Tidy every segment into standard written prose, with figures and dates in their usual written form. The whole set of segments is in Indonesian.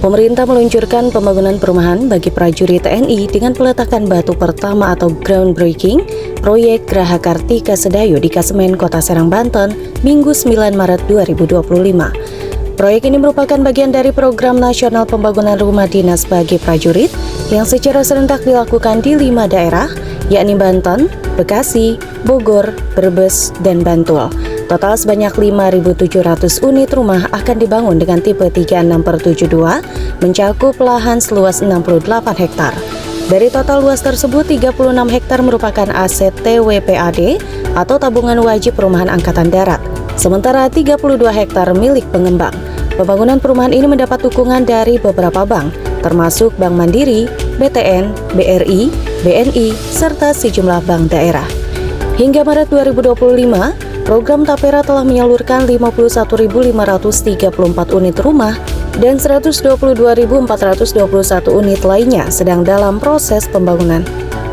Pemerintah meluncurkan pembangunan perumahan bagi prajurit TNI dengan peletakan batu pertama atau groundbreaking proyek Geraha Kartika Sedayu di Kasemen, Kota Serang, Banten, Minggu 9 Maret 2025. Proyek ini merupakan bagian dari program nasional pembangunan rumah dinas bagi prajurit yang secara serentak dilakukan di 5 daerah, yakni Banten, Bekasi, Bogor, Brebes, dan Bantul. Total sebanyak 5.700 unit rumah akan dibangun dengan tipe 36/72, mencakup lahan seluas 68 hektar. Dari total luas tersebut, 36 hektar merupakan aset TWPAD atau tabungan wajib perumahan Angkatan Darat, sementara 32 hektar milik pengembang. Pembangunan perumahan ini mendapat dukungan dari beberapa bank, termasuk Bank Mandiri, BTN, BRI, BNI, serta sejumlah bank daerah. Hingga Maret 2025, program Tapera telah menyalurkan 51.534 unit rumah dan 122.421 unit lainnya sedang dalam proses pembangunan.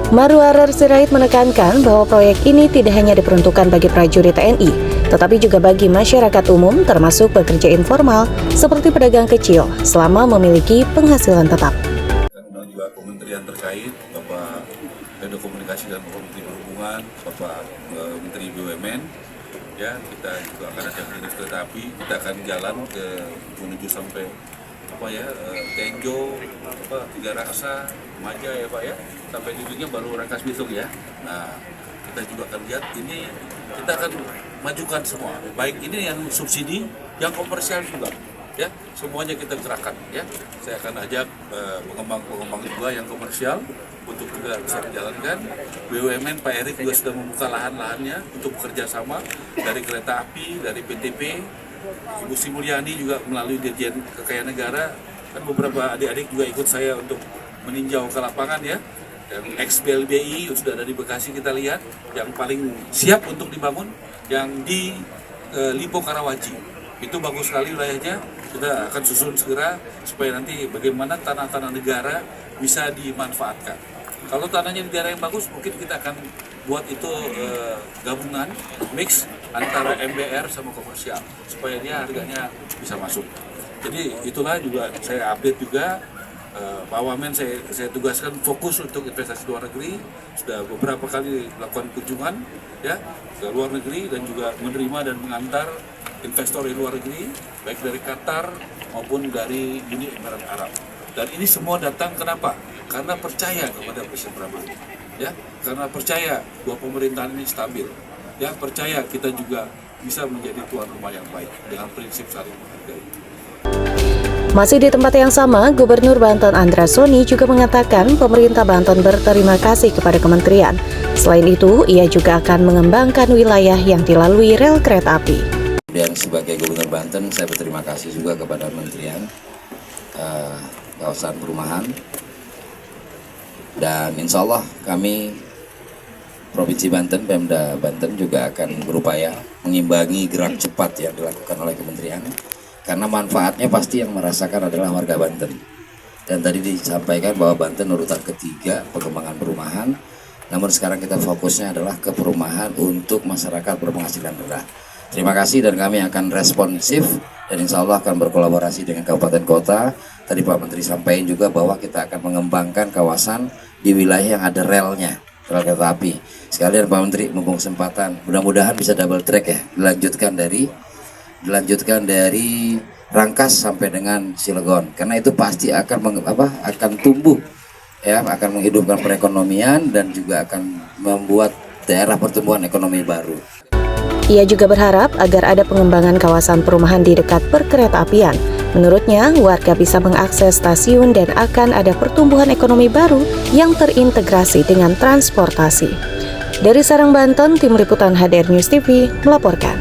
Marwarar Sirait menekankan bahwa proyek ini tidak hanya diperuntukkan bagi prajurit TNI, tetapi juga bagi masyarakat umum termasuk pekerja informal seperti pedagang kecil selama memiliki penghasilan tetap. Dan juga kementerian terkait, Bapak Menko Komunikasi dan Menteri Perhubungan, Bapak Menteri BUMN, ya kita juga akan ada dinas kereta api, kita akan jalan menuju sampai Tenjo, Tiga Raksa, Maja ya Pak ya, sampai di ujungnya baru Rangkas Bitung ya. Nah kita juga akan lihat ini, kita akan majukan semua, baik ini yang subsidi, yang komersial juga, ya semuanya kita gerakan ya. Saya akan ajak pengembang-pengembang juga yang komersial untuk juga bisa menjalankan. BUMN Pak Erik juga sudah membuka lahan-lahannya untuk bekerja sama dari kereta api, dari PTP. Ibu Sri Mulyani juga melalui Dirjen Kekayaan Negara, kan beberapa adik-adik juga ikut saya untuk meninjau ke lapangan ya. Dan ex-BLBI sudah ada di Bekasi, kita lihat yang paling siap untuk dibangun yang di Lipo Karawaci. Itu bagus sekali wilayahnya, kita akan susun segera supaya nanti bagaimana tanah-tanah negara bisa dimanfaatkan. Kalau tanahnya di daerah yang bagus, mungkin kita akan buat itu gabungan, mix antara MBR sama komersial, supaya dia harganya bisa masuk. Jadi itulah juga saya update juga, Pak Wamen saya tugaskan fokus untuk investasi luar negeri, sudah beberapa kali melakukan kunjungan ya ke luar negeri dan juga menerima dan mengantar investor di luar negeri, baik dari Qatar maupun dari Uni Emirat Arab. Dan ini semua datang kenapa? Karena percaya kepada Presiden Prabowo, ya, karena percaya bahwa pemerintahan ini stabil, ya, percaya kita juga bisa menjadi tuan rumah yang baik dengan prinsip saling menghargai. Masih di tempat yang sama, Gubernur Banten Andra Soni juga mengatakan pemerintah Banten berterima kasih kepada kementerian. Selain itu, ia juga akan mengembangkan wilayah yang dilalui rel kereta api. Dan sebagai Gubernur Banten, saya berterima kasih juga kepada Kementerian Kawasan Perumahan. Dan insya Allah kami Provinsi Banten, Pemda Banten juga akan berupaya mengimbangi gerak cepat yang dilakukan oleh kementerian. Karena manfaatnya pasti yang merasakan adalah warga Banten. Dan tadi disampaikan bahwa Banten urutan ketiga pengembangan perumahan. Namun sekarang kita fokusnya adalah ke perumahan untuk masyarakat berpenghasilan rendah. Terima kasih dan kami akan responsif dan insya Allah akan berkolaborasi dengan kabupaten kota. Tadi Pak Menteri sampaikan juga bahwa kita akan mengembangkan kawasan di wilayah yang ada relnya, rel kereta api. Sekalian Pak Menteri, mumpung kesempatan, mudah-mudahan bisa double track ya, dilanjutkan dari Rangkas sampai dengan Cilegon, karena itu pasti akan akan tumbuh ya, akan menghidupkan perekonomian dan juga akan membuat daerah pertumbuhan ekonomi baru. Ia juga berharap agar ada pengembangan kawasan perumahan di dekat perkeretaapian. Menurutnya, warga bisa mengakses stasiun dan akan ada pertumbuhan ekonomi baru yang terintegrasi dengan transportasi. Dari Serang, Banten, Tim Liputan HDR News TV melaporkan.